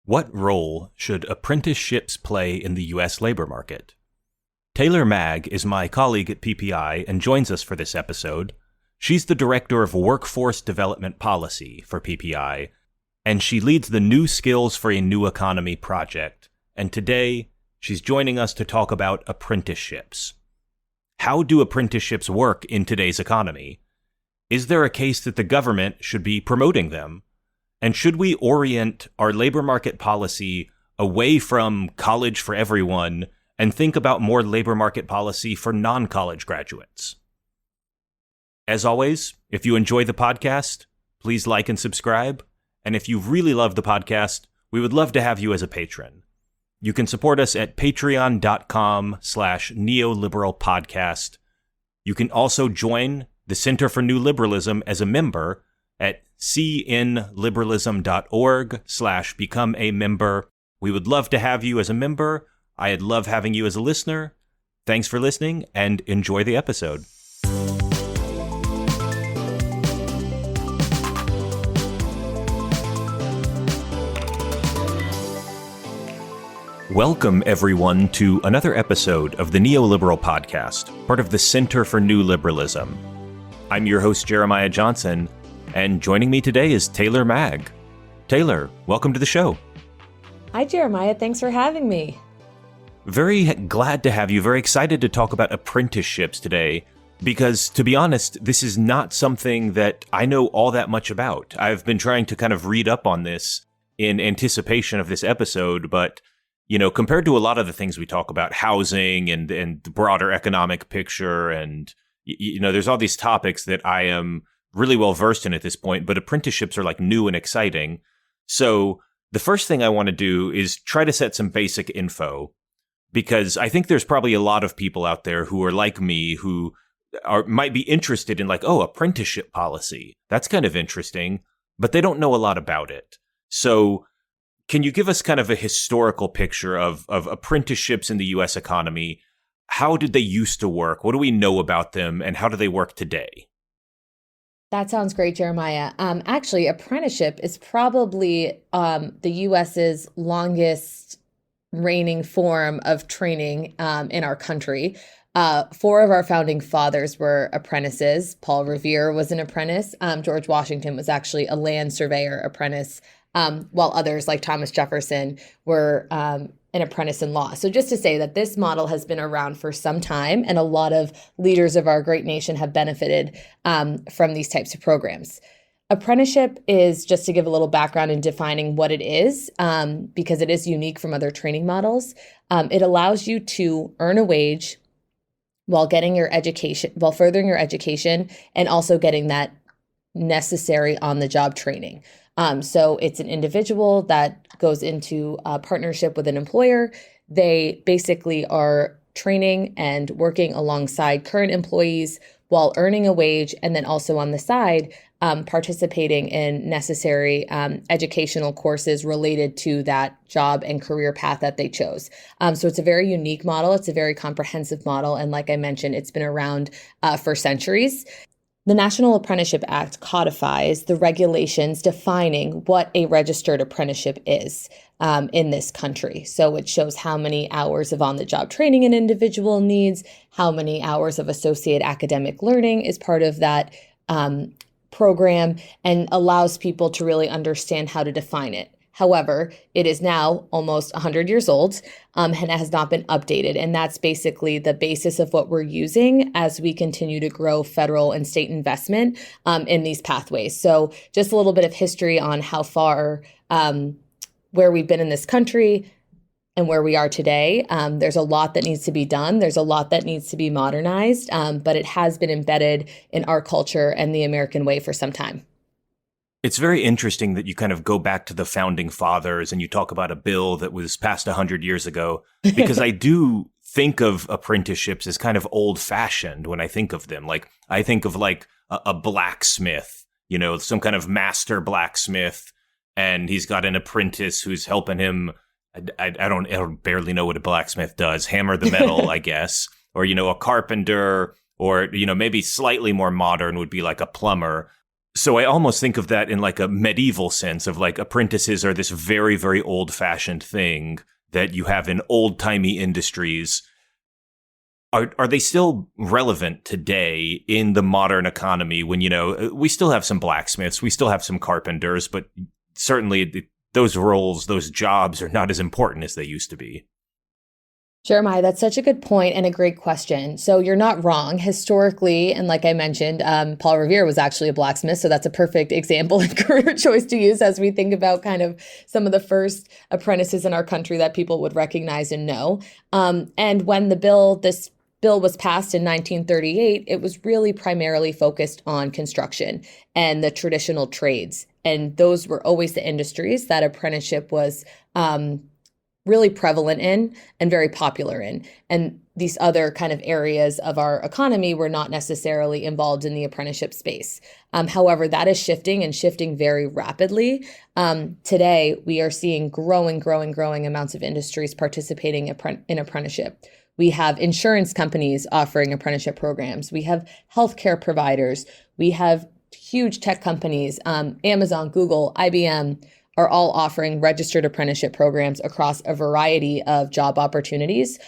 What role should apprenticeships play in the U.S. labor market? Taylor Maag is my colleague at PPI and joins us for this episode. She's the Director of Workforce Development Policy for PPI, and she leads the New Skills for a New Economy project. And today, she's joining us to talk about apprenticeships. How do apprenticeships work in today's economy? Is there a case that the government should be promoting them? And should we orient our labor market policy away from college for everyone and think about more labor market policy for non-college graduates? As always, if you enjoy the podcast, please like and subscribe. And if you really love the podcast, we would love to have you as a patron. You can support us at patreon.com/Neoliberal Podcast. You can also join the Center for New Liberalism as a member at cnliberalism.org/become a member. We would love to have you as a member. I'd love having you as a listener. Thanks for listening and enjoy the episode. Welcome, everyone, to another episode of the Neoliberal Podcast, part of the Center for New Liberalism. I'm your host, Jeremiah Johnson, and joining me today is Taylor Maag. Taylor, welcome to the show. Hi, Jeremiah. Thanks for having me. Very glad to have you. Very excited to talk about apprenticeships today, because to be honest, this is not something that I know all that much about. I've been trying to kind of read up on this in anticipation of this episode, but you know, compared to a lot of the things we talk about, housing and the broader economic picture, and you know, there's all these topics that I am really well versed in at this point, but apprenticeships are like new and exciting. So the first thing I want to do is try to set some basic info, because I think there's probably a lot of people out there who are like me who might be interested in like, oh, apprenticeship policy. That's kind of interesting, but they don't know a lot about it. So can you give us kind of a historical picture of apprenticeships in the U.S. economy? How did they used to work? What do we know about them, and how do they work today? That sounds great, Jeremiah. Actually, apprenticeship is probably the U.S.'s longest reigning form of training in our country. Four of our founding fathers were apprentices. Paul Revere was an apprentice. George Washington was actually a land surveyor apprentice, while others like Thomas Jefferson were an apprentice in law. So just to say that this model has been around for some time, and a lot of leaders of our great nation have benefited from these types of programs. Apprenticeship is, just to give a little background in defining what it is, because it is unique from other training models. It allows you to earn a wage while getting your education, while furthering your education, and also getting that necessary on-the-job training. So it's an individual that goes into a partnership with an employer. They basically are training and working alongside current employees while earning a wage, and then also on the side, participating in necessary educational courses related to that job and career path that they chose. So it's a very unique model. It's a very comprehensive model. And like I mentioned, it's been around for centuries. The National Apprenticeship Act codifies the regulations defining what a registered apprenticeship is in this country. So it shows how many hours of on-the-job training an individual needs, how many hours of associate academic learning is part of that program, and allows people to really understand how to define it. However, it is now almost 100 years old and has not been updated. And that's basically the basis of what we're using as we continue to grow federal and state investment in these pathways. So just a little bit of history on how far, where we've been in this country and where we are today. There's a lot that needs to be done. There's a lot that needs to be modernized, but it has been embedded in our culture and the American way for some time. It's very interesting that you kind of go back to the founding fathers and you talk about a bill that was passed 100 years ago, because I do think of apprenticeships as kind of old fashioned when I think of them. Like I think of like a blacksmith, you know, some kind of master blacksmith, and he's got an apprentice who's helping him. I barely know what a blacksmith does. Hammer the metal, I guess. Or, you know, a carpenter, or, you know, maybe slightly more modern would be like a plumber. So I almost think of that in like a medieval sense of like apprentices are this very, very old fashioned thing that you have in old timey industries. Are they still relevant today in the modern economy when, we still have some blacksmiths, we still have some carpenters, but certainly those roles, those jobs are not as important as they used to be? Jeremiah, that's such a good point and a great question. So you're not wrong. Historically, and like I mentioned, Paul Revere was actually a blacksmith. So that's a perfect example and career choice to use as we think about kind of some of the first apprentices in our country that people would recognize and know. And when this bill was passed in 1938, it was really primarily focused on construction and the traditional trades. And those were always the industries that apprenticeship was really prevalent in and very popular in. And these other kind of areas of our economy were not necessarily involved in the apprenticeship space. However, that is shifting and shifting very rapidly. Today, we are seeing growing amounts of industries participating in apprenticeship. We have insurance companies offering apprenticeship programs. We have healthcare providers. We have huge tech companies, Amazon, Google, IBM, are all offering registered apprenticeship programs across a variety of job opportunities.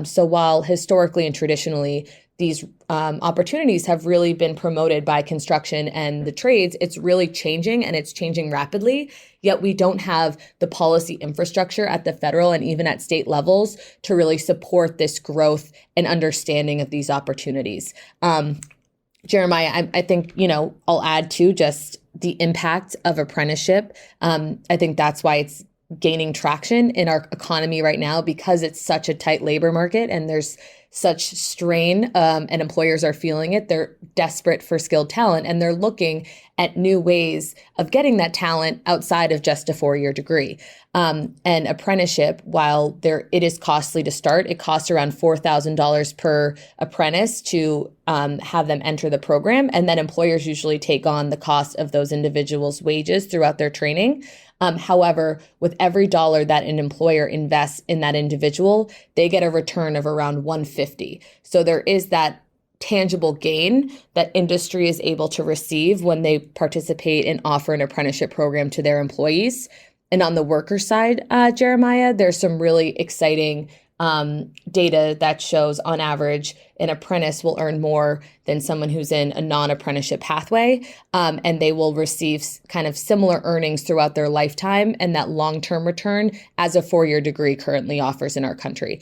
So while historically and traditionally, these opportunities have really been promoted by construction and the trades, it's really changing and it's changing rapidly. Yet we don't have the policy infrastructure at the federal and even at state levels to really support this growth and understanding of these opportunities. Jeremiah, I think, I'll add to just the impact of apprenticeship. I think that's why it's gaining traction in our economy right now, because it's such a tight labor market and there's such strain, and employers are feeling it. They're desperate for skilled talent and they're looking at new ways of getting that talent outside of just a 4-year degree. And apprenticeship, while it is costly to start, it costs around $4,000 per apprentice to have them enter the program. And then employers usually take on the cost of those individuals' wages throughout their training. However, with every dollar that an employer invests in that individual, they get a return of around $150. So there is that tangible gain that industry is able to receive when they participate and offer an apprenticeship program to their employees. And on the worker side, Jeremiah, there's some really exciting data that shows on average an apprentice will earn more than someone who's in a non-apprenticeship pathway, and they will receive kind of similar earnings throughout their lifetime and that long-term return as a 4-year degree currently offers in our country.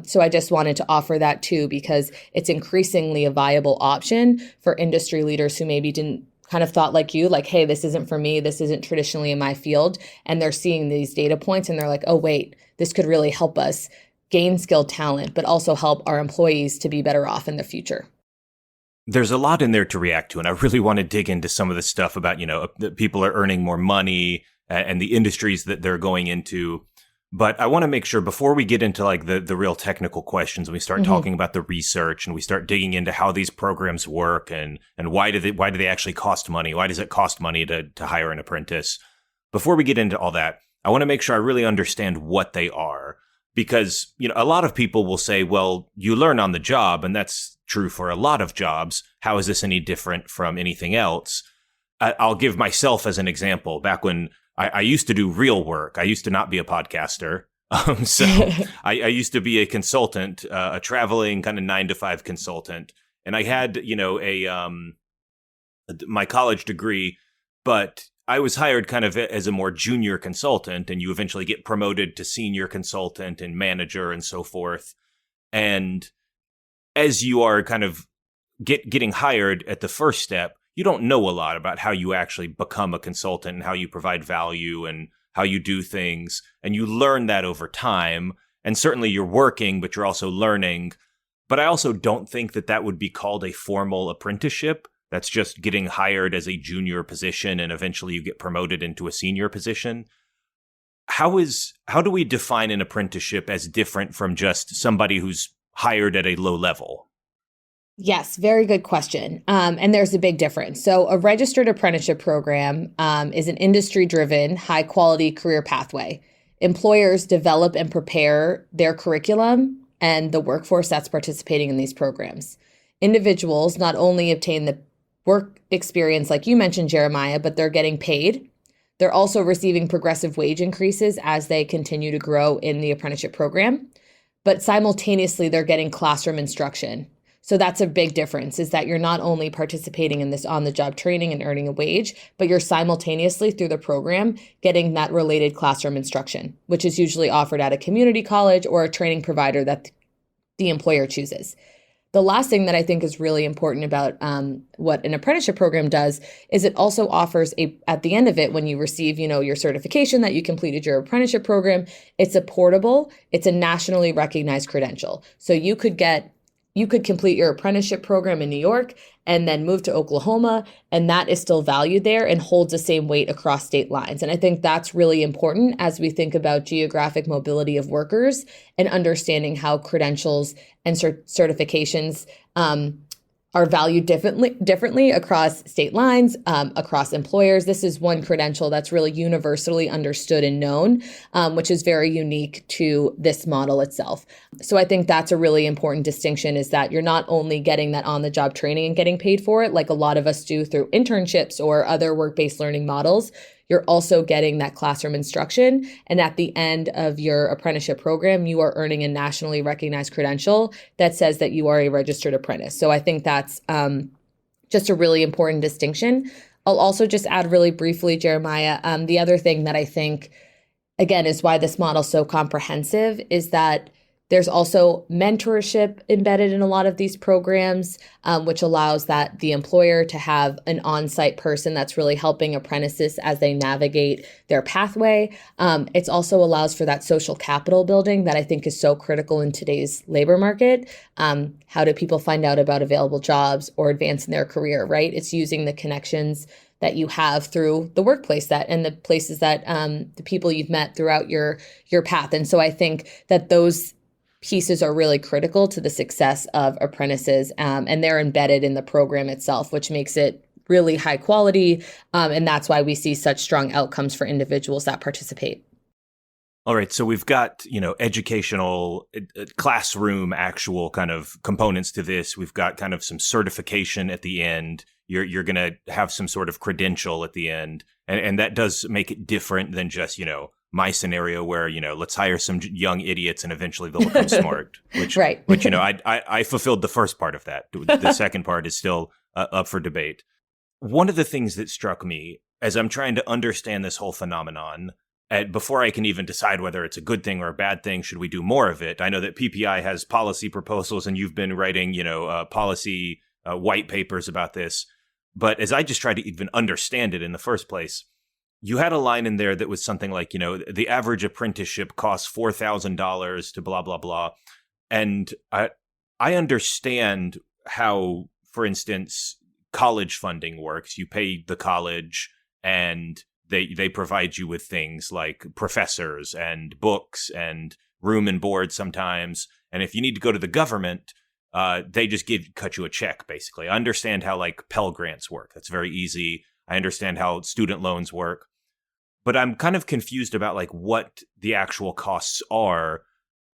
So I just wanted to offer that too, because it's increasingly a viable option for industry leaders who maybe didn't kind of thought like you, like, hey, this isn't for me, this isn't traditionally in my field, and they're seeing these data points and they're like, oh wait, this could really help us gain skilled talent, but also help our employees to be better off in the future. There's a lot in there to react to, and I really want to dig into some of the stuff about, that people are earning more money and the industries that they're going into. But I want to make sure before we get into like the real technical questions, and we start talking about the research and we start digging into how these programs work and why do they actually cost money? Why does it cost money to hire an apprentice? Before we get into all that, I want to make sure I really understand what they are. Because, a lot of people will say, well, you learn on the job, and that's true for a lot of jobs. How is this any different from anything else? I'll give myself as an example. Back when I used to do real work, I used to not be a podcaster. So I used to be a consultant, a traveling kind of 9-to-5 consultant. And I had, my college degree, but I was hired kind of as a more junior consultant, and you eventually get promoted to senior consultant and manager and so forth. And as you are kind of getting hired at the first step, you don't know a lot about how you actually become a consultant and how you provide value and how you do things. And you learn that over time. And certainly you're working, but you're also learning. But I also don't think that would be called a formal apprenticeship. That's just getting hired as a junior position and eventually you get promoted into a senior position. How do we define an apprenticeship as different from just somebody who's hired at a low level? Yes, very good question. And there's a big difference. So a registered apprenticeship program is an industry-driven, high-quality career pathway. Employers develop and prepare their curriculum and the workforce that's participating in these programs. Individuals not only obtain the work experience, like you mentioned, Jeremiah, but they're getting paid. They're also receiving progressive wage increases as they continue to grow in the apprenticeship program. But simultaneously, they're getting classroom instruction. So that's a big difference, is that you're not only participating in this on-the-job training and earning a wage, but you're simultaneously through the program getting that related classroom instruction, which is usually offered at a community college or a training provider that the employer chooses. The last thing that I think is really important about what an apprenticeship program does is it also offers at the end of it, when you receive, your certification that you completed your apprenticeship program, it's a nationally recognized credential. So you could complete your apprenticeship program in New York and then move to Oklahoma, and that is still valued there and holds the same weight across state lines. And I think that's really important as we think about geographic mobility of workers and understanding how credentials and certifications are valued differently across state lines, across employers. This is one credential that's really universally understood and known, which is very unique to this model itself. So I think that's a really important distinction, is that you're not only getting that on-the-job training and getting paid for it, like a lot of us do through internships or other work-based learning models. You're also getting that classroom instruction. And at the end of your apprenticeship program, you are earning a nationally recognized credential that says that you are a registered apprentice. So I think that's just a really important distinction. I'll also just add really briefly, Jeremiah, the other thing that I think, again, is why this model is so comprehensive is that there's also mentorship embedded in a lot of these programs, which allows that the employer to have an on-site person that's really helping apprentices as they navigate their pathway. It also allows for that social capital building that I think is so critical in today's labor market. How do people find out about available jobs or advance in their career, right? It's using the connections that you have through the workplace and the places that the people you've met throughout your path. And so I think that those pieces are really critical to the success of apprentices, and they're embedded in the program itself, which makes it really high quality. And that's why we see such strong outcomes for individuals that participate. All right. So we've got, educational classroom, actual kind of components to this. We've got kind of some certification at the end. You're going to have some sort of credential at the end. And that does make it different than just, my scenario where, let's hire some young idiots and eventually they'll become smart, which, right. which, I fulfilled the first part of that. The second part is still up for debate. One of the things that struck me as I'm trying to understand this whole phenomenon, before I can even decide whether it's a good thing or a bad thing, should we do more of it? I know that PPI has policy proposals and you've been writing, policy white papers about this. But as I just tried to even understand it in the first place, you had a line in there that was something like, the average apprenticeship costs $4,000 to blah, blah, blah. And I understand how, for instance, college funding works. You pay the college and they provide you with things like professors and books and room and board sometimes. And if you need to go to the government, they just cut you a check, basically. I understand how like Pell Grants work. That's very easy. I understand how student loans work. But I'm kind of confused about like what the actual costs are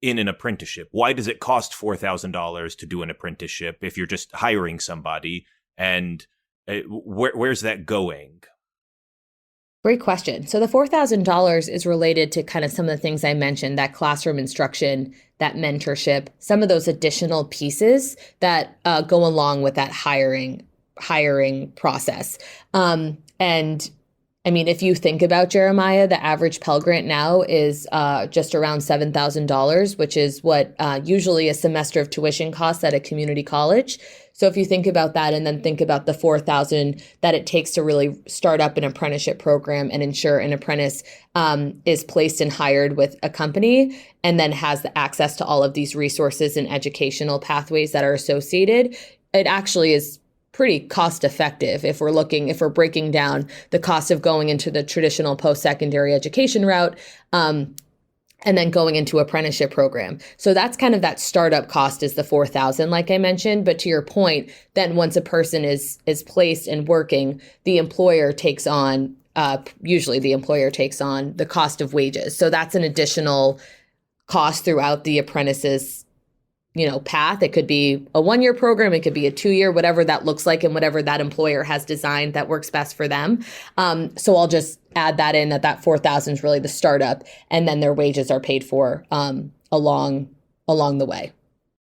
in an apprenticeship. Why does it cost $4,000 to do an apprenticeship if you're just hiring somebody? And where's that going? Great question. So the $4,000 is related to kind of some of the things I mentioned, that classroom instruction, that mentorship, some of those additional pieces that go along with that hiring process. And I mean, if you think about Jeremiah, the average Pell Grant now is just around $7,000, which is what usually a semester of tuition costs at a community college. So if you think about that and then think about the $4,000 that it takes to really start up an apprenticeship program and ensure an apprentice is placed and hired with a company and then has the access to all of these resources and educational pathways that are associated, it actually is pretty cost effective if we're breaking down the cost of going into the traditional post-secondary education route and then going into apprenticeship program. So that's kind of that startup cost is the $4,000, like I mentioned. But to your point, then once a person is placed and working, the employer takes on usually the employer takes on the cost of wages. So that's an additional cost throughout the apprentice's path. It could be a 1-year program, it could be a 2-year, whatever that looks like and whatever that employer has designed that works best for them. So I'll just add that in, that 4,000 is really the startup, and then their wages are paid for along the way.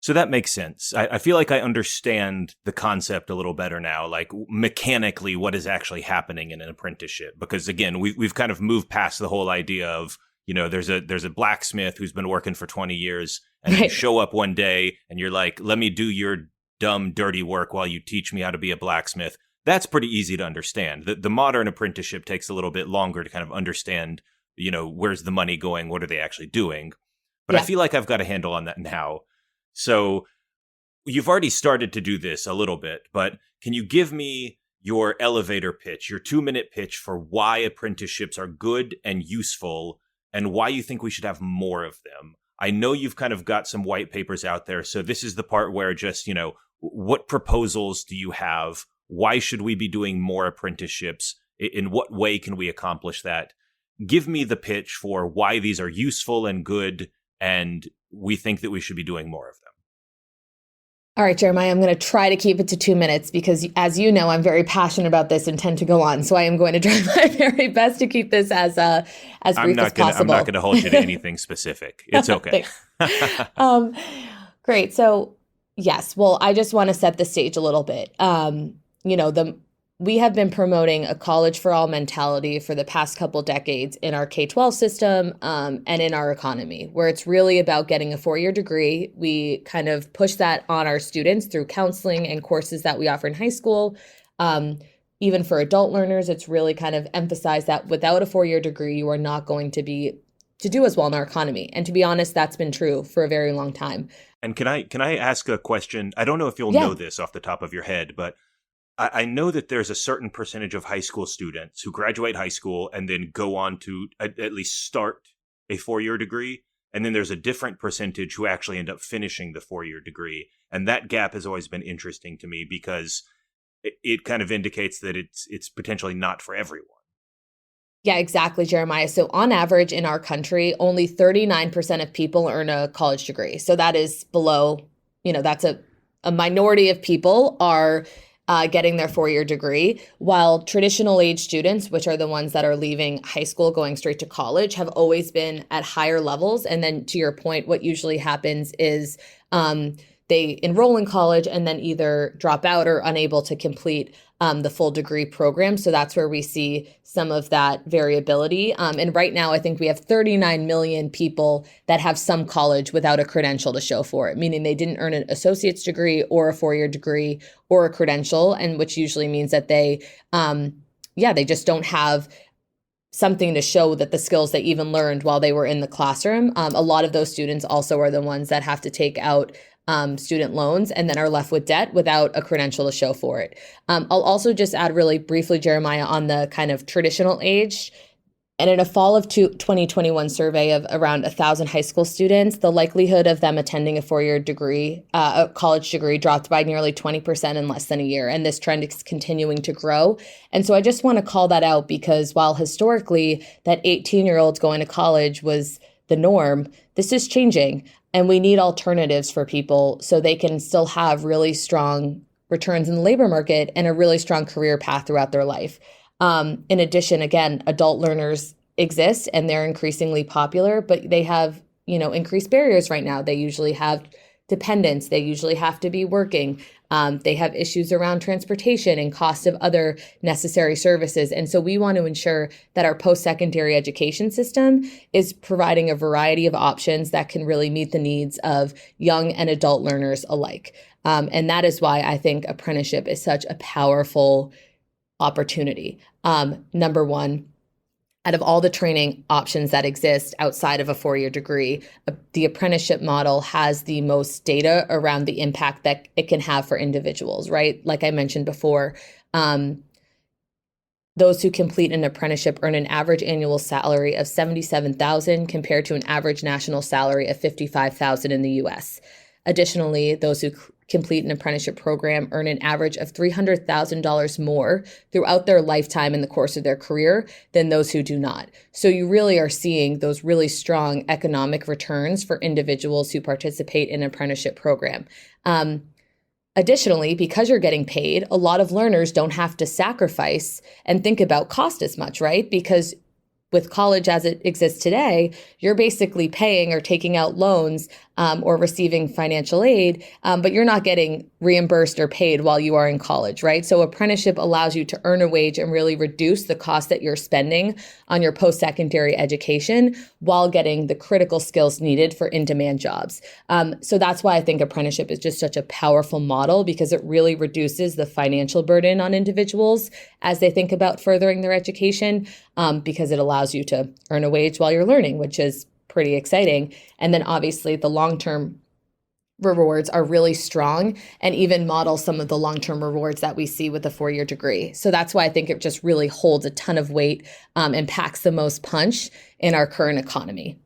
So that makes sense. I feel like I understand the concept a little better now, like mechanically what is actually happening in an apprenticeship. Because again, we've kind of moved past the whole idea of, there's a blacksmith who's been working for 20 years and you show up one day and you're like, let me do your dumb, dirty work while you teach me how to be a blacksmith. That's pretty easy to understand. The modern apprenticeship takes a little bit longer to kind of understand, where's the money going? What are they actually doing? But I feel like I've got a handle on that now. So you've already started to do this a little bit, but can you give me your elevator pitch, your 2-minute pitch for why apprenticeships are good and useful and why you think we should have more of them? I know you've kind of got some white papers out there, so this is the part where just, what proposals do you have? Why should we be doing more apprenticeships? In what way can we accomplish that? Give me the pitch for why these are useful and good, and we think that we should be doing more of them. All right, Jeremiah, I'm going to try to keep it to 2 minutes because, as you know, I'm very passionate about this and tend to go on. So I am going to try my very best to keep this as brief as possible. I'm not going to hold you to anything specific. It's okay. Great. So, yes. Well, I just want to set the stage a little bit. We have been promoting a college for all mentality for the past couple decades in our K-12 system and in our economy, where it's really about getting a 4-year degree. We kind of push that on our students through counseling and courses that we offer in high school. Even for adult learners, it's really kind of emphasized that without a 4-year degree, you are not going to do as well in our economy. And to be honest, that's been true for a very long time. And can I ask a question? I don't know if you'll know this off the top of your head, but I know that there's a certain percentage of high school students who graduate high school and then go on to at least start a 4-year degree. And then there's a different percentage who actually end up finishing the 4-year degree. And that gap has always been interesting to me because it kind of indicates that it's potentially not for everyone. Yeah, exactly, Jeremiah. So on average in our country, only 39% of people earn a college degree. So that is below, that's a minority of people are getting their 4-year degree, while traditional age students, which are the ones that are leaving high school, going straight to college, have always been at higher levels. And then to your point, what usually happens is they enroll in college and then either drop out or unable to complete the full degree program. So that's where we see some of that variability. And right now, I think we have 39 million people that have some college without a credential to show for it, meaning they didn't earn an associate's degree or a 4-year degree or a credential, and which usually means that they just don't have something to show that the skills they even learned while they were in the classroom. A lot of those students also are the ones that have to take out student loans and then are left with debt without a credential to show for it. I'll also just add really briefly, Jeremiah, on the kind of traditional age. And in a fall of 2021 survey of around 1,000 high school students, the likelihood of them attending a 4-year degree, a college degree, dropped by nearly 20% in less than a year. And this trend is continuing to grow. And so I just want to call that out because while historically that 18-year-olds going to college was the norm, this is changing. And we need alternatives for people so they can still have really strong returns in the labor market and a really strong career path throughout their life. In addition, again, adult learners exist and they're increasingly popular, but they have, increased barriers right now. They usually have dependents. They usually have to be working. They have issues around transportation and cost of other necessary services. And so we want to ensure that our post-secondary education system is providing a variety of options that can really meet the needs of young and adult learners alike. And that is why I think apprenticeship is such a powerful opportunity. Number one, out of all the training options that exist outside of a 4-year degree, the apprenticeship model has the most data around the impact that it can have for individuals, right? Like I mentioned before, those who complete an apprenticeship earn an average annual salary of $77,000 compared to an average national salary of $55,000 in the US. Additionally, those who complete an apprenticeship program earn an average of $300,000 more throughout their lifetime in the course of their career than those who do not. So you really are seeing those really strong economic returns for individuals who participate in an apprenticeship program. Additionally, because you're getting paid, a lot of learners don't have to sacrifice and think about cost as much, right? Because with college as it exists today, you're basically paying or taking out loans or receiving financial aid, but you're not getting reimbursed or paid while you are in college, right? So apprenticeship allows you to earn a wage and really reduce the cost that you're spending on your post-secondary education while getting the critical skills needed for in-demand jobs. So that's why I think apprenticeship is just such a powerful model, because it really reduces the financial burden on individuals as they think about furthering their education, because it allows you to earn a wage while you're learning, which is pretty exciting. And then obviously the long-term rewards are really strong and even model some of the long-term rewards that we see with a 4-year degree. So that's why I think it just really holds a ton of weight and packs the most punch in our current economy.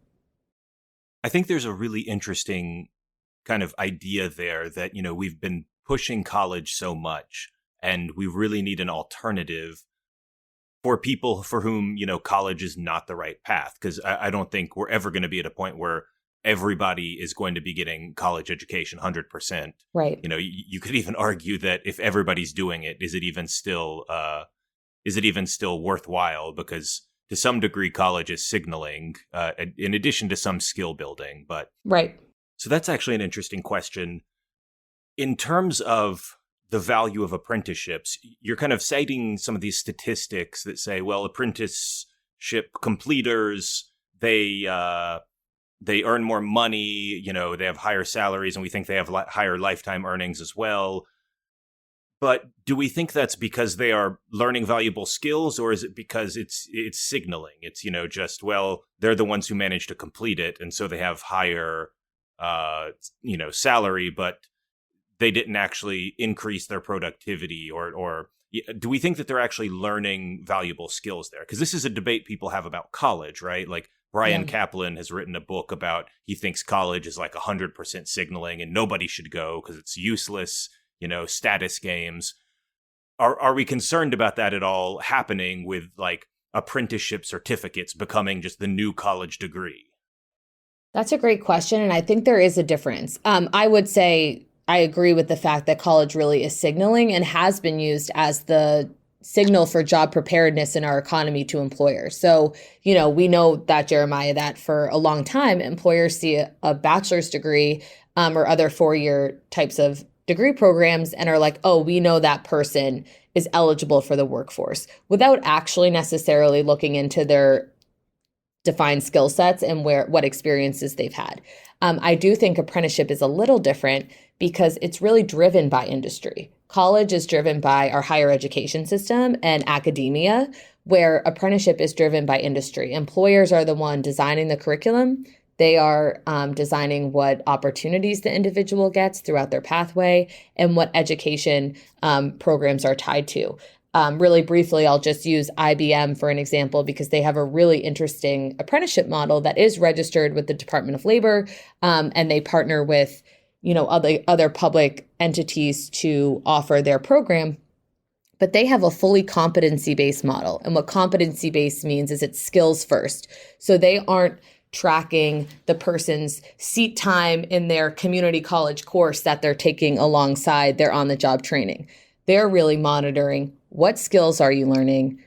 I think there's a really interesting kind of idea there that, you know, we've been pushing college so much and we really need an alternative for people for whom, you know, college is not the right path. Because I don't think we're ever going to be at a point where everybody is going to be getting college education 100%. Right. You know, you could even argue that if everybody's doing it, is it even still worthwhile? Because to some degree, college is signaling in addition to some skill building. But right. So that's actually an interesting question. In terms of the value of apprenticeships, you're kind of citing some of these statistics that say, well, apprenticeship completers, they earn more money, you know, they have higher salaries, and we think they have higher lifetime earnings as well. But do we think that's because they are learning valuable skills, or is it because it's signaling? It's, you know, just, well, they're the ones who manage to complete it, and so they have higher, salary, but they didn't actually increase their productivity, or do we think that they're actually learning valuable skills there? Because this is a debate people have about college, right? Like Brian Kaplan has written a book about, he thinks college is like 100% signaling and nobody should go because it's useless, you know, status games. Are we concerned about that at all happening with like apprenticeship certificates becoming just the new college degree? That's a great question. And I think there is a difference. I would say I agree with the fact that college really is signaling and has been used as the signal for job preparedness in our economy to employers. So, you know, we know that, Jeremiah, that for a long time, employers see a bachelor's degree or other 4-year types of degree programs and are like, oh, we know that person is eligible for the workforce, without actually necessarily looking into their defined skill sets and what experiences they've had. I do think apprenticeship is a little different because it's really driven by industry. College is driven by our higher education system and academia, where apprenticeship is driven by industry. Employers are the one designing the curriculum. They are designing what opportunities the individual gets throughout their pathway and what education programs are tied to. Really briefly, I'll just use IBM for an example because they have a really interesting apprenticeship model that is registered with the Department of Labor, and they partner with, you know, other public entities to offer their program. But they have a fully competency-based model. And what competency-based means is it's skills first. So they aren't tracking the person's seat time in their community college course that they're taking alongside their on-the-job training. They're really monitoring what skills are you learning,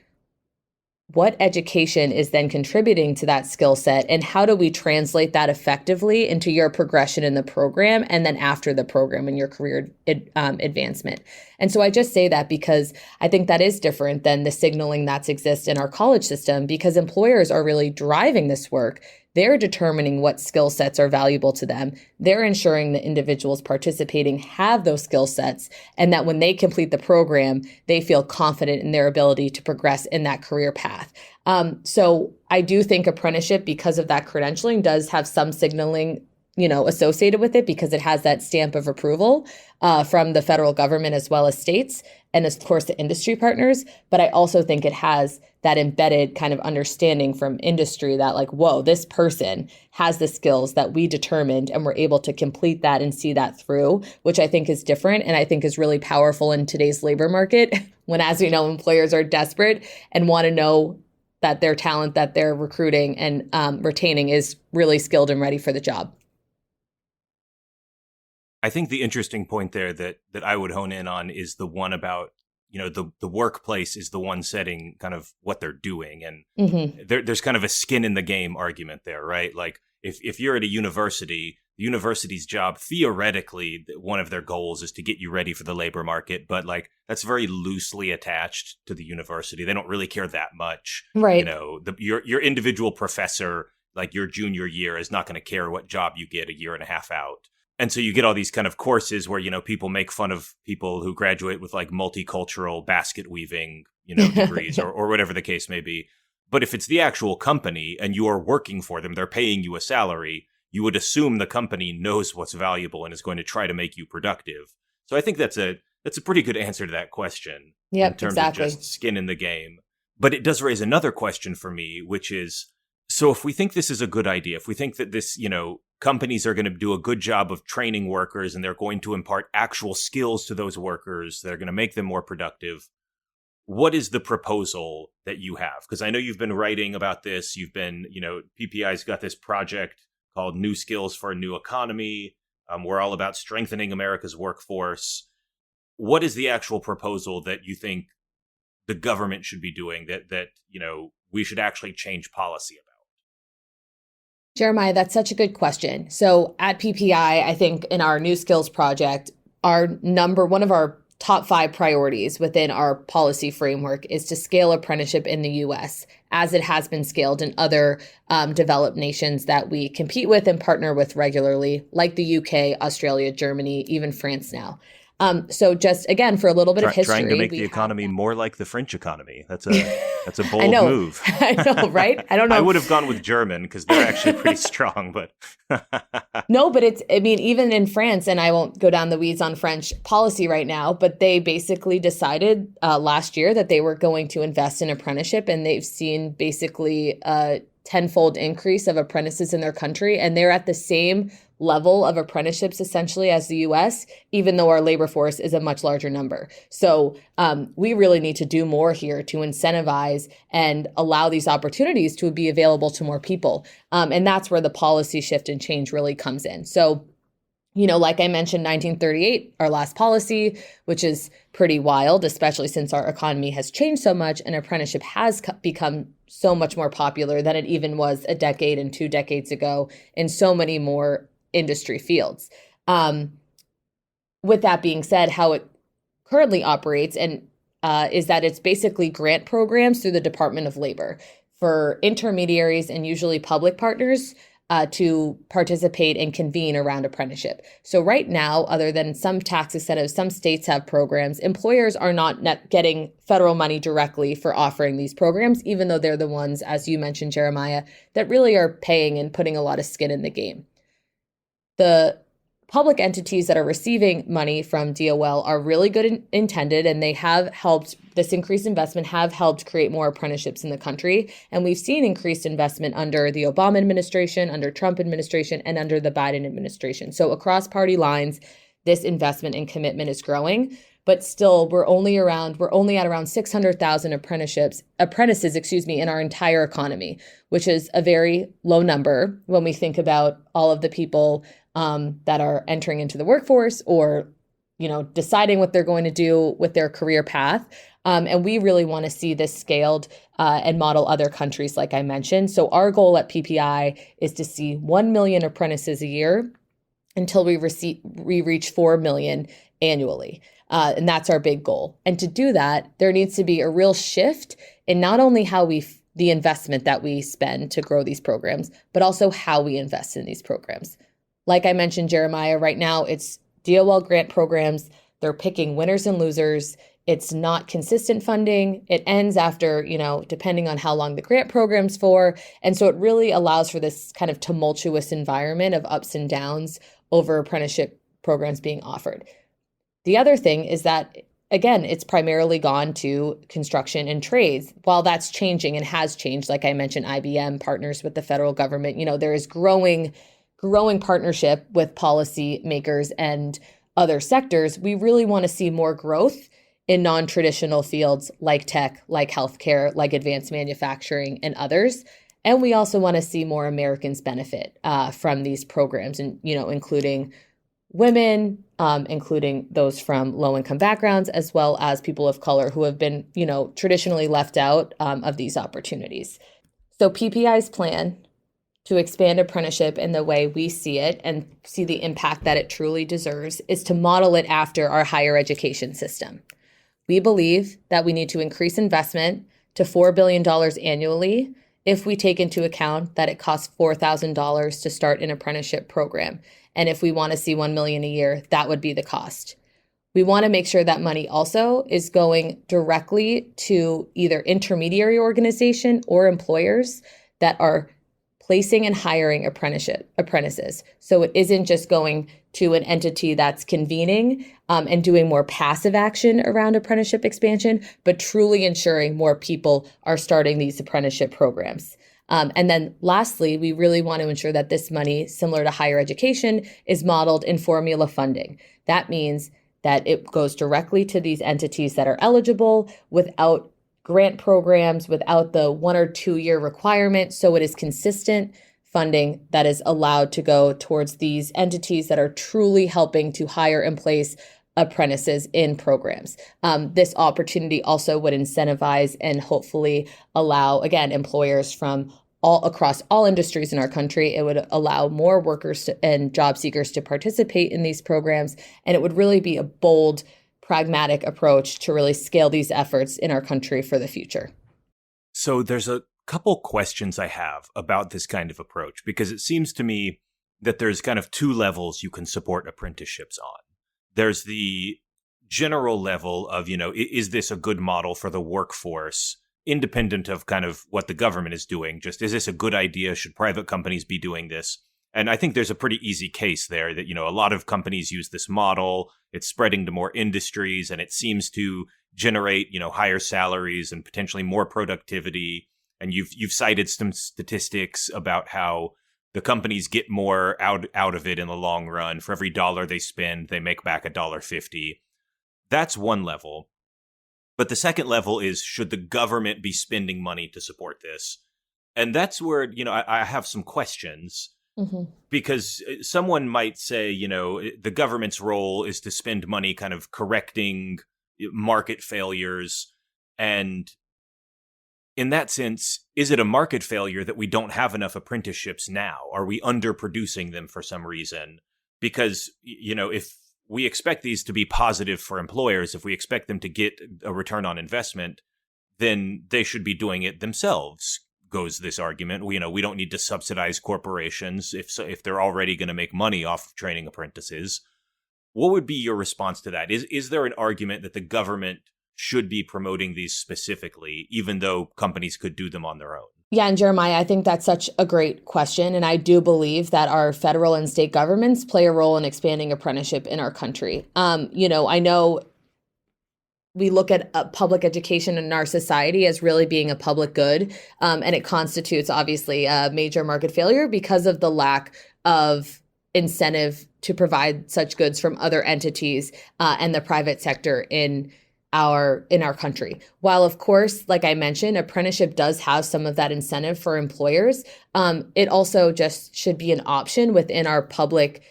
what education is then contributing to that skill set, and how do we translate that effectively into your progression in the program and then after the program in your career advancement. And so I just say that because I think that is different than the signaling that exists in our college system, because employers are really driving this work. They're determining what skill sets are valuable to them. They're ensuring the individuals participating have those skill sets, and that when they complete the program, they feel confident in their ability to progress in that career path. So I do think apprenticeship, because of that credentialing, does have some signaling, you know, associated with it, because it has that stamp of approval from the federal government as well as states. and of course the industry partners. But I also think it has that embedded kind of understanding from industry that like, whoa, this person has the skills that we determined and we're able to complete that and see that through, which I think is different and I think is really powerful in today's labor market when, as we know, employers are desperate and want to know that their talent that they're recruiting and retaining is really skilled and ready for the job. I think the interesting point there that I would hone in on is the one about, the workplace is the one setting kind of what they're doing. And there's kind of a skin in the game argument there, right? Like if you're at a university, the university's job, theoretically, one of their goals is to get you ready for the labor market. But like that's very loosely attached to the university. They don't really care that much. Right. Your individual professor, like your junior year, is not going to care what job you get a year and a half out. And so you get all these kind of courses where, people make fun of people who graduate with like multicultural basket weaving, degrees or whatever the case may be. But if it's the actual company and you are working for them, they're paying you a salary, you would assume the company knows what's valuable and is going to try to make you productive. So I think that's a pretty good answer to that question. Yep, in terms exactly. of just skin in the game. But it does raise another question for me, which is, so if we think this is a good idea, if we think that this, companies are going to do a good job of training workers and they're going to impart actual skills to those workers, they're going to make them more productive, what is the proposal that you have? Because I know you've been writing about this. You've been, PPI's got this project called New Skills for a New Economy. We're all about strengthening America's workforce. What is the actual proposal that you think the government should be doing that we should actually change policy about? Jeremiah, that's such a good question. So at PPI, I think in our New Skills project, one of our top 5 priorities within our policy framework is to scale apprenticeship in the U.S. as it has been scaled in other developed nations that we compete with and partner with regularly, like the UK, Australia, Germany, even France now. So just again, for a little bit of history, trying to make the economy more like the French economy. That's a bold move. I know, right? I don't know. I would have gone with German because they're actually pretty strong, but no, but even in France, and I won't go down the weeds on French policy right now, but they basically decided last year that they were going to invest in apprenticeship, and they've seen basically a tenfold increase of apprentices in their country, and they're at the same level of apprenticeships essentially as the US, even though our labor force is a much larger number. So we really need to do more here to incentivize and allow these opportunities to be available to more people. And that's where the policy shift and change really comes in. So, like I mentioned, 1938, our last policy, which is pretty wild, especially since our economy has changed so much and apprenticeship has become so much more popular than it even was a decade and 2 decades ago in so many more industry fields. With that being said, how it currently operates is that it's basically grant programs through the Department of Labor for intermediaries and usually public partners to participate and convene around apprenticeship. So right now, other than some tax incentives, some states have programs. Employers are not getting federal money directly for offering these programs, even though they're the ones, as you mentioned, Jeremiah, that really are paying and putting a lot of skin in the game. The public entities that are receiving money from DOL are really good intended, and they have helped, this increased investment have helped create more apprenticeships in the country. And we've seen increased investment under the Obama administration, under Trump administration, and under the Biden administration. So across party lines, this investment and commitment is growing. But still, we're only at around 600,000 apprentices, in our entire economy, which is a very low number when we think about all of the people that are entering into the workforce or, deciding what they're going to do with their career path. And we really want to see this scaled and model other countries, like I mentioned. So our goal at PPI is to see 1 million apprentices a year until we reach 4 million annually. And that's our big goal. And to do that, there needs to be a real shift in not only how the investment that we spend to grow these programs, but also how we invest in these programs. Like I mentioned, Jeremiah, right now it's DOL grant programs. They're picking winners and losers. It's not consistent funding. It ends after, depending on how long the grant program's for. And so it really allows for this kind of tumultuous environment of ups and downs over apprenticeship programs being offered. The other thing is that again, it's primarily gone to construction and trades. While that's changing and has changed, like I mentioned, IBM partners with the federal government. There is growing partnership with policy makers and other sectors. We really want to see more growth in non-traditional fields like tech, like healthcare, like advanced manufacturing, and others. And we also want to see more Americans benefit from these programs, and including women, including those from low-income backgrounds, as well as people of color who have been, traditionally left out of these opportunities. So PPI's plan to expand apprenticeship in the way we see it and see the impact that it truly deserves is to model it after our higher education system. We believe that we need to increase investment to $4 billion annually if we take into account that it costs $4,000 to start an apprenticeship program. And if we want to see $1 million a year, that would be the cost. We want to make sure that money also is going directly to either intermediary organization or employers that are placing and hiring apprentices. So it isn't just going to an entity that's convening and doing more passive action around apprenticeship expansion, but truly ensuring more people are starting these apprenticeship programs. And then lastly, we really want to ensure that this money, similar to higher education, is modeled in formula funding. That means that it goes directly to these entities that are eligible without grant programs, without the 1 or 2 year requirement. So it is consistent funding that is allowed to go towards these entities that are truly helping to hire and place apprentices in programs. This opportunity also would incentivize and hopefully allow, again, employers from all across all industries in our country. It would allow more workers and job seekers to participate in these programs. And it would really be a bold, pragmatic approach to really scale these efforts in our country for the future. So there's a couple questions I have about this kind of approach, because it seems to me that there's kind of two levels you can support apprenticeships on. There's the general level of, is this a good model for the workforce, independent of kind of what the government is doing? Just, is this a good idea? Should private companies be doing this? And I think there's a pretty easy case there that, a lot of companies use this model. It's spreading to more industries, and it seems to generate, higher salaries and potentially more productivity. And you've cited some statistics about how the companies get more out of it in the long run. For every dollar they spend, they make back $1.50. That's one level. But the second level is, should the government be spending money to support this? And that's where, I have some questions. Mm-hmm. Because someone might say, the government's role is to spend money kind of correcting market failures. And in that sense, is it a market failure that we don't have enough apprenticeships now? Are we underproducing them for some reason? Because, if we expect these to be positive for employers, if we expect them to get a return on investment, then they should be doing it themselves, goes this argument. We don't need to subsidize corporations if they're already going to make money off of training apprentices. What would be your response to that? Is there an argument that the government should be promoting these specifically, even though companies could do them on their own? Yeah, and Jeremiah, I think that's such a great question. And I do believe that our federal and state governments play a role in expanding apprenticeship in our country. I know we look at public education in our society as really being a public good, and it constitutes obviously a major market failure because of the lack of incentive to provide such goods from other entities and the private sector in our country. While of course, like I mentioned, apprenticeship does have some of that incentive for employers, it also just should be an option within our public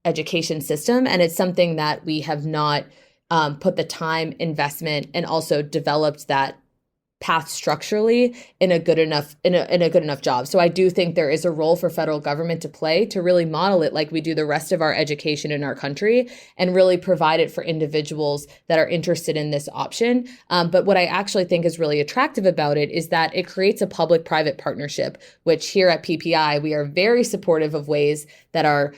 education system, and it's something that we have not put the time, investment, and also developed that path structurally in a good enough job. So I do think there is a role for federal government to play to really model it like we do the rest of our education in our country, and really provide it for individuals that are interested in this option. But what I actually think is really attractive about it is that it creates a public-private partnership, which here at PPI, we are very supportive of ways that our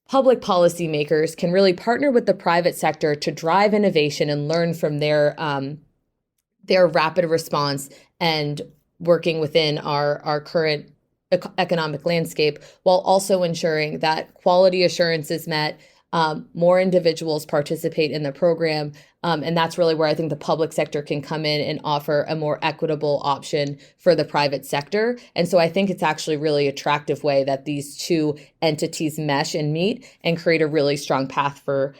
public policymakers can really partner with the private sector to drive innovation and learn from their rapid response and working within our current economic landscape, while also ensuring that quality assurance is met, more individuals participate in the program. And that's really where I think the public sector can come in and offer a more equitable option for the private sector. And so I think it's actually really attractive way that these two entities mesh and meet and create a really strong path for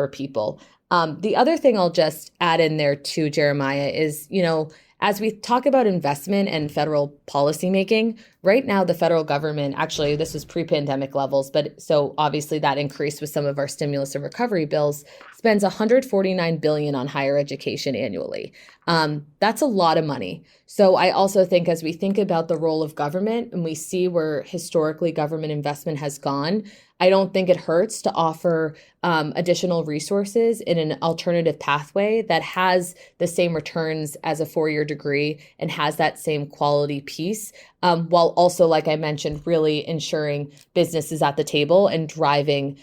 people. The other thing I'll just add in there too, Jeremiah, is, as we talk about investment and federal policymaking, right now the federal government, actually this was pre-pandemic levels, but so obviously that increased with some of our stimulus and recovery bills, spends $149 billion on higher education annually. That's a lot of money. So I also think as we think about the role of government and we see where historically government investment has gone, I don't think it hurts to offer additional resources in an alternative pathway that has the same returns as a four-year degree and has that same quality piece, while also, like I mentioned, really ensuring business is at the table and driving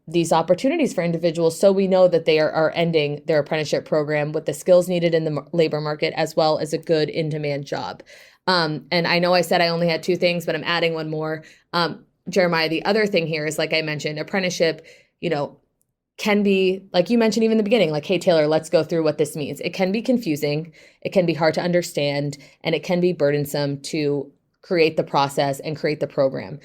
these opportunities for individuals. So we know that they are ending their apprenticeship program with the skills needed in the labor market, as well as a good in-demand job. And I know I said I only had two things, but I'm adding one more. Jeremiah, the other thing here is, like I mentioned, apprenticeship, can be, like you mentioned even in the beginning, like, hey, Taylor, let's go through what this means. It can be confusing, it can be hard to understand, and it can be burdensome to create the process and create the program.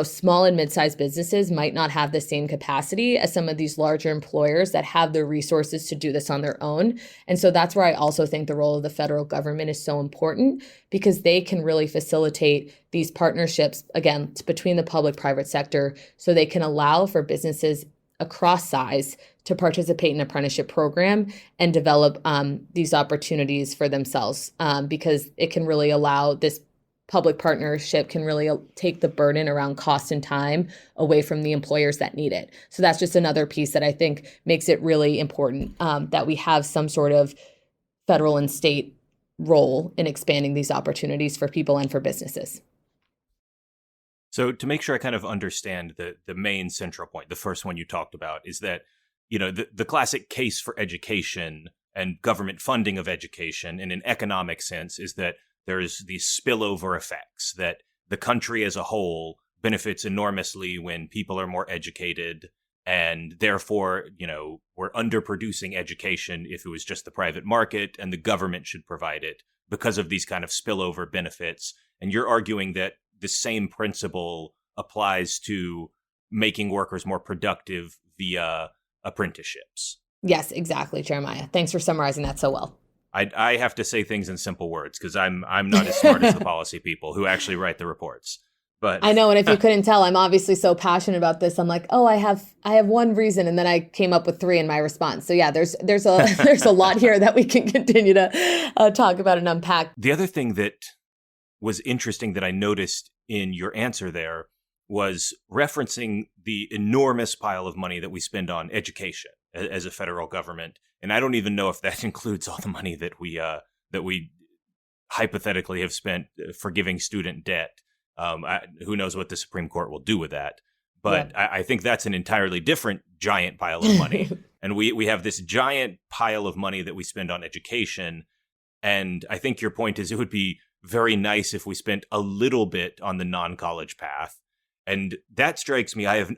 Small and mid-sized businesses might not have the same capacity as some of these larger employers that have the resources to do this on their own. And so that's where I also think the role of the federal government is so important, because they can really facilitate these partnerships, again, between the public-private sector, so they can allow for businesses across size to participate in an apprenticeship program and develop these opportunities for themselves, because it can really allow this public partnership can really take the burden around cost and time away from the employers that need it. So that's just another piece that I think makes it really important, that we have some sort of federal and state role in expanding these opportunities for people and for businesses. So to make sure I kind of understand the main central point, the first one you talked about is that, the classic case for education and government funding of education in an economic sense is that there's these spillover effects, that the country as a whole benefits enormously when people are more educated, and therefore, we're underproducing education if it was just the private market, and the government should provide it because of these kind of spillover benefits. And you're arguing that the same principle applies to making workers more productive via apprenticeships. Yes, exactly, Jeremiah. Thanks for summarizing that so well. I have to say things in simple words because I'm not as smart as the policy people who actually write the reports. But I know, and if you couldn't tell, I'm obviously so passionate about this. I'm like, I have one reason, and then I came up with three in my response. So yeah, there's a lot here that we can continue to talk about and unpack. The other thing that was interesting that I noticed in your answer there was referencing the enormous pile of money that we spend on education as a federal government. And I don't even know if that includes all the money that we hypothetically have spent forgiving student debt. Who knows what the Supreme Court will do with that. But yeah. I think that's an entirely different giant pile of money. And we have this giant pile of money that we spend on education. And I think your point is it would be very nice if we spent a little bit on the non-college path. And that strikes me, I have,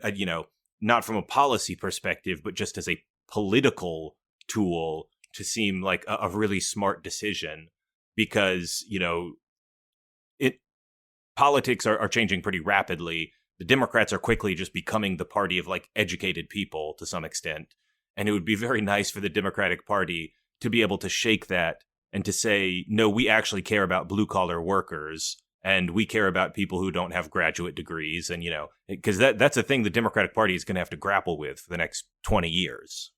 not from a policy perspective, but just as a political tool to seem like a really smart decision, because, politics are changing pretty rapidly. The Democrats are quickly just becoming the party of like educated people to some extent. And it would be very nice for the Democratic Party to be able to shake that and to say, no, we actually care about blue collar workers and we care about people who don't have graduate degrees. And, because that's a thing the Democratic Party is going to have to grapple with for the next 20 years.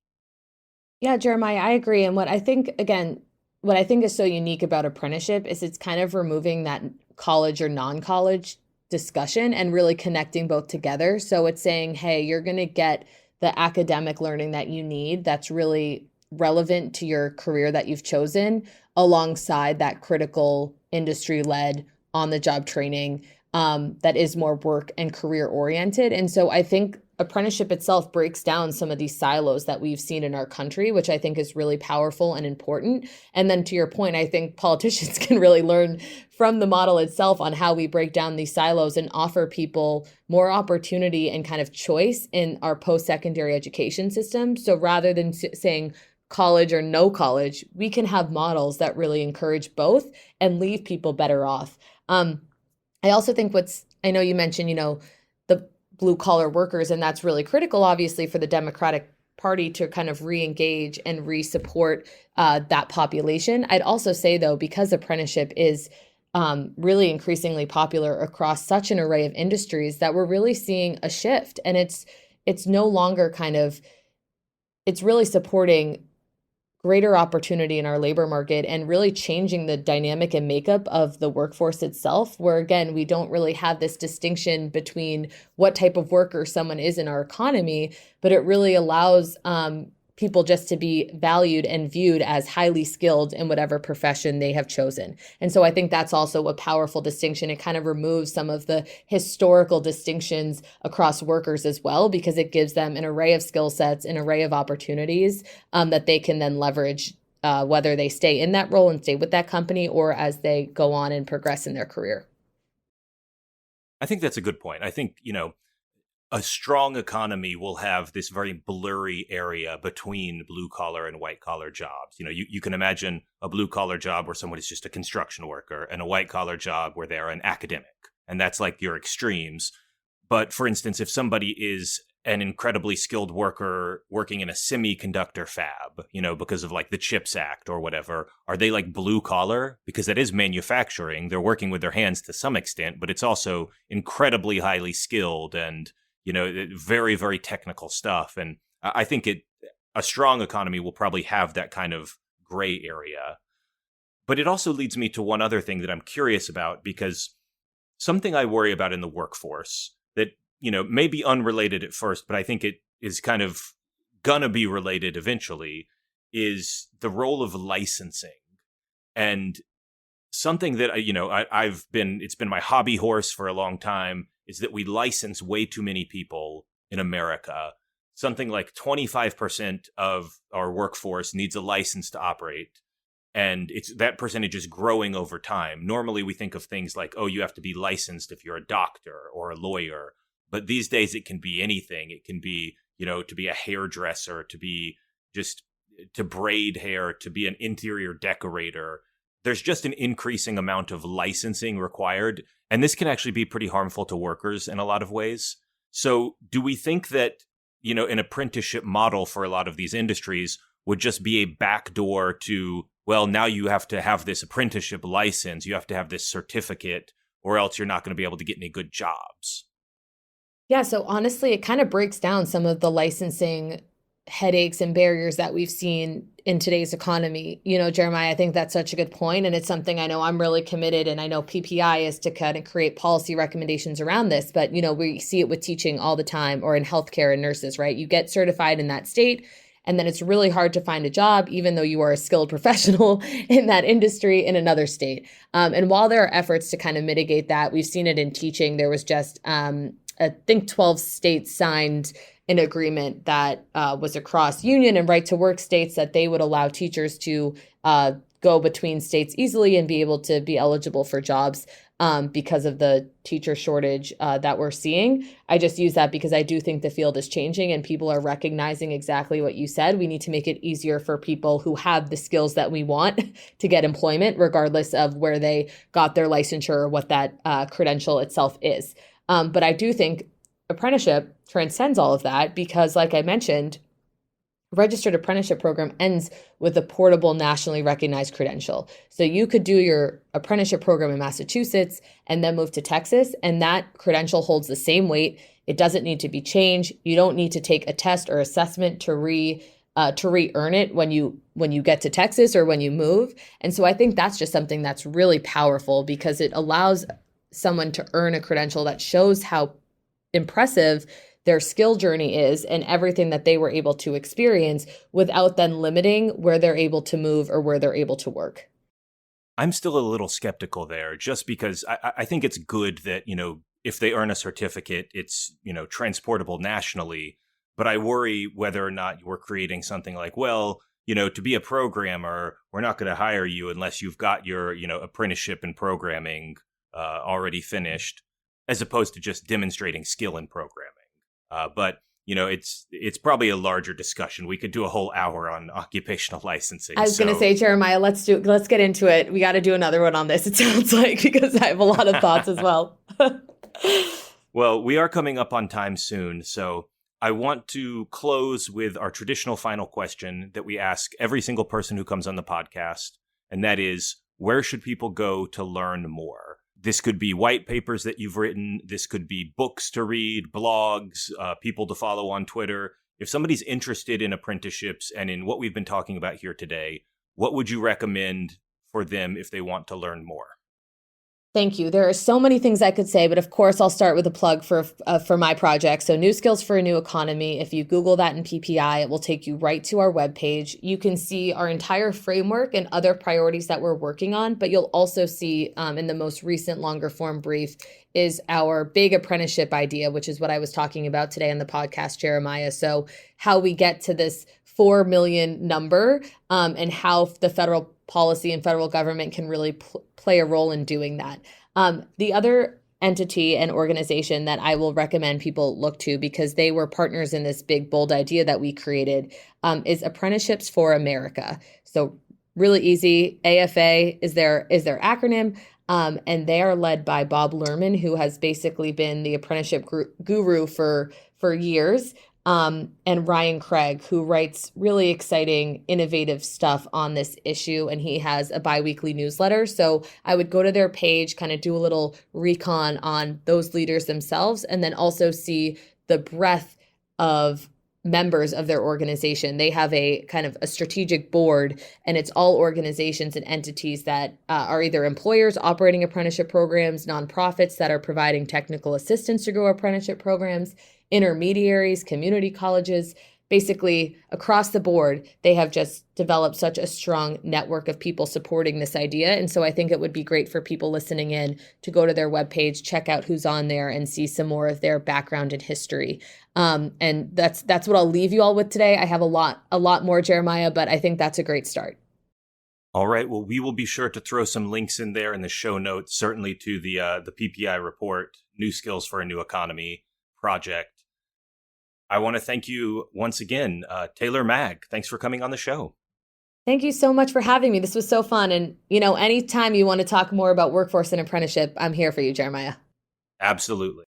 Yeah, Jeremiah, I agree. And what I think is so unique about apprenticeship is it's kind of removing that college or non-college discussion and really connecting both together. So it's saying, hey, you're going to get the academic learning that you need that's really relevant to your career that you've chosen, alongside that critical industry-led on-the-job training that is more work and career oriented. And so I think apprenticeship itself breaks down some of these silos that we've seen in our country, which I think is really powerful and important. And then to your point, I think politicians can really learn from the model itself on how we break down these silos and offer people more opportunity and kind of choice in our post-secondary education system. So rather than saying college or no college, we can have models that really encourage both and leave people better off. I also think I know you mentioned, the blue collar workers, and that's really critical, obviously, for the Democratic Party to kind of re-engage and re-support that population. I'd also say, though, because apprenticeship is really increasingly popular across such an array of industries, that we're really seeing a shift. And it's no longer it's really supporting greater opportunity in our labor market and really changing the dynamic and makeup of the workforce itself, where again, we don't really have this distinction between what type of worker someone is in our economy, but it really allows people just to be valued and viewed as highly skilled in whatever profession they have chosen. And so I think that's also a powerful distinction. It kind of removes some of the historical distinctions across workers as well, because it gives them an array of skill sets, an array of opportunities that they can then leverage, whether they stay in that role and stay with that company or as they go on and progress in their career. I think that's a good point. I think, a strong economy will have this very blurry area between blue collar and white collar jobs. You can imagine a blue collar job where someone is just a construction worker and a white collar job where they're an academic. And that's like your extremes. But for instance, if somebody is an incredibly skilled worker working in a semiconductor fab, because of like the CHIPS Act or whatever, are they like blue collar? Because that is manufacturing. They're working with their hands to some extent, but it's also incredibly highly skilled and very, very technical stuff. And I think a strong economy will probably have that kind of gray area. But it also leads me to one other thing that I'm curious about, because something I worry about in the workforce that, may be unrelated at first, but I think it is kind of gonna be related eventually, is the role of licensing. And something that, it's been my hobby horse for a long time, is that we license way too many people in America. Something like 25% of our workforce needs a license to operate. And that percentage is growing over time. Normally we think of things like, oh, you have to be licensed if you're a doctor or a lawyer. But these days it can be anything. It can be, to be a hairdresser, to be to braid hair, to be an interior decorator. There's just an increasing amount of licensing required. And this can actually be pretty harmful to workers in a lot of ways. So do we think that, an apprenticeship model for a lot of these industries would just be a backdoor to, well, now you have to have this apprenticeship license, you have to have this certificate, or else you're not going to be able to get any good jobs? Yeah, so honestly, it kind of breaks down some of the licensing headaches and barriers that we've seen in today's economy. Jeremiah, I think that's such a good point. And it's something I know I'm really committed, and I know PPI is to kind of create policy recommendations around this. But, we see it with teaching all the time, or in healthcare and nurses, right? You get certified in that state, and then it's really hard to find a job, even though you are a skilled professional in that industry in another state. And while there are efforts to kind of mitigate that, we've seen it in teaching. There was just, I think 12 states signed an agreement that was across union and right to work states, that they would allow teachers to go between states easily and be able to be eligible for jobs because of the teacher shortage that we're seeing. I just use that because I do think the field is changing and people are recognizing exactly what you said. We need to make it easier for people who have the skills that we want to get employment, regardless of where they got their licensure or what that credential itself is. But I do think apprenticeship transcends all of that because, like I mentioned, registered apprenticeship program ends with a portable, nationally recognized credential. So you could do your apprenticeship program in Massachusetts and then move to Texas, and that credential holds the same weight. It doesn't need to be changed. You don't need to take a test or assessment to re-earn it when you get to Texas or when you move. And so I think that's just something that's really powerful because it allows someone to earn a credential that shows how impressive their skill journey is and everything that they were able to experience without then limiting where they're able to move or where they're able to work. I'm still a little skeptical there just because I think it's good that, if they earn a certificate, it's, transportable nationally. But I worry whether or not we're creating something like, well, to be a programmer, we're not going to hire you unless you've got your, apprenticeship in programming already finished, as opposed to just demonstrating skill in programming. But it's probably a larger discussion. We could do a whole hour on occupational licensing. I was going to say, Jeremiah, let's get into it. We got to do another one on this, it sounds like, because I have a lot of thoughts as well. Well, we are coming up on time soon, so I want to close with our traditional final question that we ask every single person who comes on the podcast, and that is, where should people go to learn more? This could be white papers that you've written. This could be books to read, blogs, people to follow on Twitter. If somebody's interested in apprenticeships and in what we've been talking about here today, what would you recommend for them if they want to learn more? Thank you. There are so many things I could say, but of course, I'll start with a plug for my project. So New Skills for a New Economy. If you Google that in PPI, it will take you right to our webpage. You can see our entire framework and other priorities that we're working on, but you'll also see in the most recent longer form brief is our big apprenticeship idea, which is what I was talking about today on the podcast, Jeremiah. So how we get to this 4 million number and how the federal policy and federal government can really play a role in doing that. The other entity and organization that I will recommend people look to, because they were partners in this big, bold idea that we created, is Apprenticeships for America. So really easy. AFA is their acronym. And they are led by Bob Lerman, who has basically been the apprenticeship guru for years. And Ryan Craig, who writes really exciting, innovative stuff on this issue. And he has a biweekly newsletter. So I would go to their page, kind of do a little recon on those leaders themselves, and then also see the breadth of members of their organization. They have a kind of a strategic board, and it's all organizations and entities that are either employers operating apprenticeship programs, nonprofits that are providing technical assistance to grow apprenticeship programs, intermediaries, community colleges. Basically, across the board, they have just developed such a strong network of people supporting this idea. And so I think it would be great for people listening in to go to their webpage, check out who's on there, and see some more of their background and history. And that's what I'll leave you all with today. I have a lot more, Jeremiah, but I think that's a great start. All right. Well, we will be sure to throw some links in there in the show notes, certainly to the PPI report, New Skills for a New Economy project. I want to thank you once again, Taylor Maag. Thanks for coming on the show. Thank you so much for having me. This was so fun. And, anytime you want to talk more about workforce and apprenticeship, I'm here for you, Jeremiah. Absolutely.